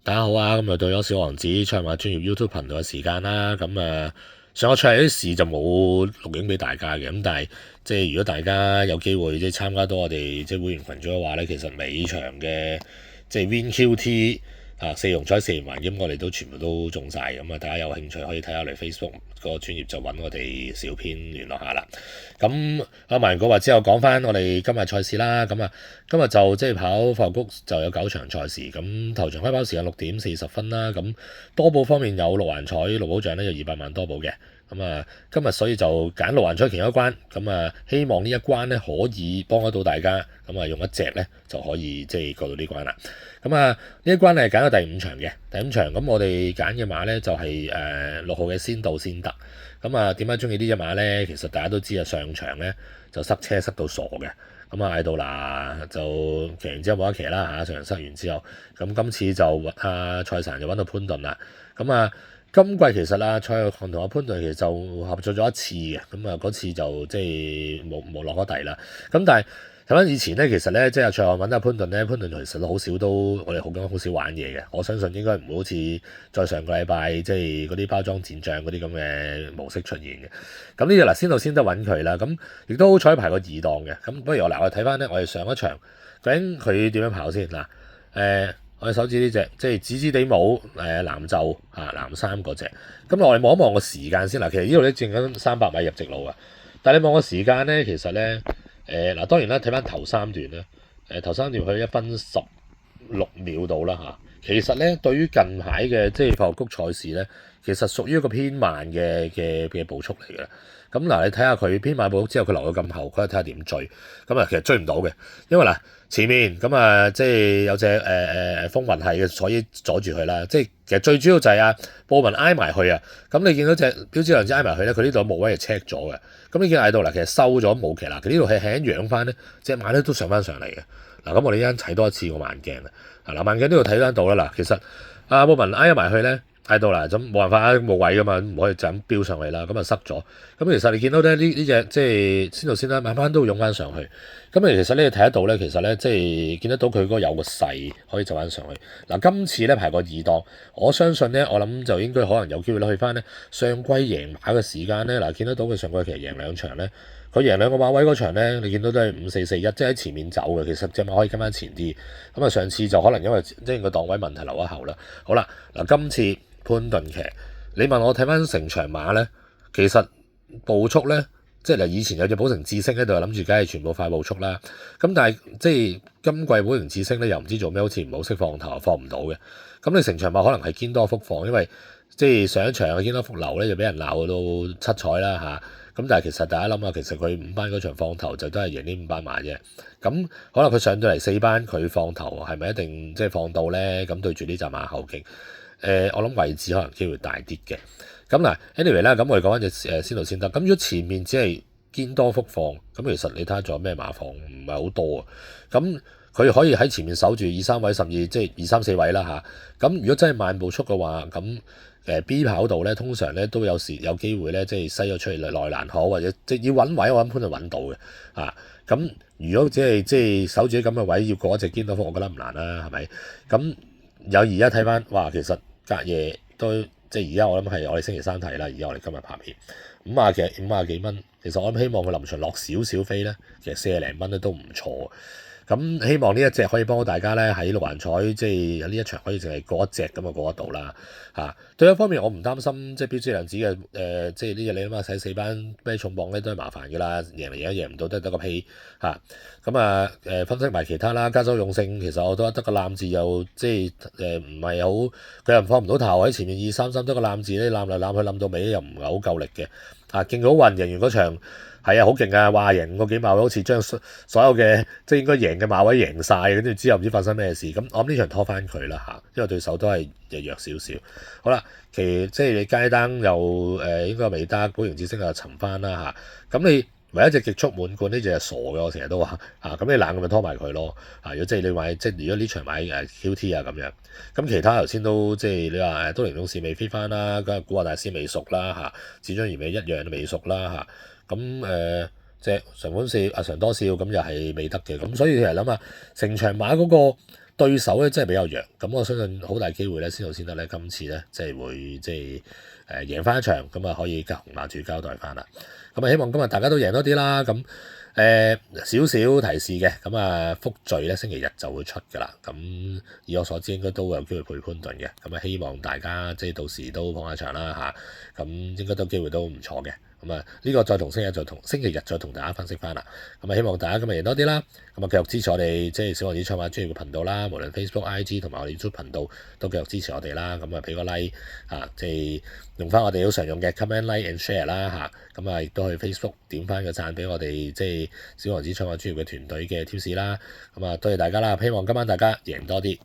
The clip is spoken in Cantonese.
大家好啊！咁又到咗小王子賽馬專業 YouTube 頻道嘅時間啦。上個賽有啲事就冇錄影俾大家嘅。但係如果大家有機會參加到我哋會員群組嘅話咧，其實尾場嘅WinQT 四龍彩四連環咁，我哋都全部都中晒。大家有興趣可以睇下我哋 Facebook 個專頁就揾我哋小編聯絡下啦。賣完個話之後講翻我哋今日賽事啦。今日就跑發局就有9場賽事。頭場開跑時間6:40啦。多寶方面有六環彩六寶獎咧，有200萬多寶嘅。今日所以就揀六環彩其中一關。希望呢一關咧可以幫得到大家。用一隻咧就可以過到呢關啦。呢一關係揀咗第5場嘅。第5場我哋揀嘅馬咧就係6號嘅先到先得。點解中意呢隻馬咧？其實大家都知啊，上場咧就塞車塞到傻嘅。嗌到嗱就騎完之後冇得騎啦嚇，上場塞完之後，今次就蔡神就揾到潘頓啦。今季其實蔡約翰同阿潘頓其實就合作咗一次嘅。嗰次就冇落咗地啦。但係睇翻以前咧，其實咧蔡約翰揾阿潘頓咧，潘頓其實都好少我哋好少玩嘢嘅。我相信應該唔會好似再上個禮拜嗰啲包裝戰將嗰啲咁嘅模式出現嘅。呢隻嗱先到先得揾佢啦。亦都好彩排個2檔嘅。不如我睇翻咧，我哋上一場究竟佢點樣跑先嗱？我哋手指呢隻紫紫地帽藍袖藍衫嗰隻。我哋望一望個時間先嗱。其實呢度咧剩緊300米入直路啊。但係你望個時間咧，其實咧當然啦，睇翻頭3段咧，頭3段去1分16秒到啦。其實咧，對於近排嘅發局賽事咧，其實屬於一個偏慢嘅步速嚟嘅。你睇下佢偏慢步速之後，佢留咗咁後，佢睇下點追。其實追唔到嘅，因為前面有隻風雲係嘅，所以阻住佢啦。其實最主要就係布文挨埋去啊。你見到隻標誌兩隻挨埋去咧，佢呢度冇位係 check 咗嘅。你見嗌到其實收咗冇騎啦。佢呢度係輕揚翻咧，隻馬咧都上翻上嚟嘅。我哋一陣睇多一次個慢鏡啊。慢鏡呢度睇得到啦。其實布文挨埋去咧。嗌到啦，咁冇辦法冇位噶嘛，唔可以就咁飆上去啦，咁塞咗。其實你見到咧呢隻先到先啦，慢慢都會湧翻上去。其實你睇得到咧，其實咧見得到佢嗰個有個勢可以走翻上去。今次咧排個2檔，我相信咧我諗就應該可能有機會去翻咧上季贏馬嘅時間咧。見得到佢上季其實贏2場咧，佢贏2個馬位嗰場咧，你見到都係5、4、4、1，即係喺前面走嘅。其實隻馬可以跟翻前啲。上次就可能因為個檔位問題留一後啦。好啦，今次潘頓騎，你問我睇翻成場馬咧，其實步速咧，以前有隻寶城智星喺度，諗住梗係全部快步速啦。但係今季寶城智星咧又唔知做咩，好似唔好識放頭，放唔到嘅。你成場馬可能係堅多福放，因為上一場嘅堅多福流咧就俾人鬧到七彩啦嚇。但係其實大家諗下，其實佢5班嗰場放頭就都係贏呢5班馬啫。可能佢上到嚟4班，佢放頭係咪一定放到咧？對住呢隻馬後勁。我諗位置可能機會大啲嘅。anyway 啦，我哋講翻隻先到先得。如果前面只係堅多福放，其實你睇下仲有咩馬放，唔係好多啊。佢可以喺前面守住2、3位，甚至2、3、4位啦嚇。如果真係慢步速嘅話，B 跑道咧通常咧都有時有機會咧篩咗出嚟內欄口，或者要揾位，我諗潘就揾到嘅。如果只係守住咁嘅位，要過一隻堅多福，我覺得唔難啦，係咪？有而家睇翻，哇！其實隔夜都而家我諗係我哋星期3睇啦，而家我哋今日拍片50幾蚊，其實我諗希望佢臨場落少少飛咧，其實40零蚊咧都唔錯。希望呢一隻可以幫到大家咧喺六環彩，有呢一場可以淨係過一隻咁就過得到啦嚇。對一方面我唔擔心標誌量子嘅呢隻你諗下使4班咩重磅咧都係麻煩㗎啦，贏嚟贏唔到都係得個屁嚇。分析埋其他啦，加州勇勝其實我都得個攬字又唔係好，佢又放唔到頭喺前面2、3、3得個攬字咧，攬嚟攬去攬到尾又唔係好夠力嘅。勁好運贏完嗰場。係啊，好勁啊！話贏個幾馬位，好似將所有嘅應該贏嘅馬位贏晒，跟住之後唔知發生咩事。我諗呢場拖翻佢啦嚇，因為對手都係弱少少。好啦，你街單又應該未得，寶城智星又沉翻啦嚇。你唯一隻極速滿貫呢隻係傻嘅，我成日都話你冷咁咪拖埋佢咯。如果你買如果呢場買QT 啊咁樣，其他頭先都你話都靈勇士未飛翻啦，古惑大師未熟啦嚇，至尊而美一樣都未熟啦嚇。常歡笑常多笑咁又係未得嘅。所以其實諗下成場馬嗰個對手咧真係比較弱，咁我相信好大機會咧，先到先得咧，今次咧即係會即係贏翻一場，咁啊可以紅拿住交代翻啦。咁啊希望今日大家都贏多啲啦。咁少少提示嘅，咁啊福聚咧星期日就會出㗎啦。咁以我所知應該都有機會配潘頓嘅，咁啊希望大家即係到時都捧下場啦嚇。咁應該都機會都唔錯嘅。咁啊呢個再同星期日再同大家分析翻啦。咁啊希望大家今日贏多啲啦。咁啊繼續支持我哋即係小王子賽馬專業嘅頻道啦，無論 Facebook、IG 同埋我哋 YouTube 頻道都繼續支持我哋啦。咁啊俾個 like 即係用翻我哋好常用嘅 comment、like and share 啦嚇。咁啊亦都去 Facebook 點翻個讚俾我哋即係小王子賽馬專業嘅團隊嘅 tips 啦。咁啊多謝大家啦，希望今晚大家贏多啲。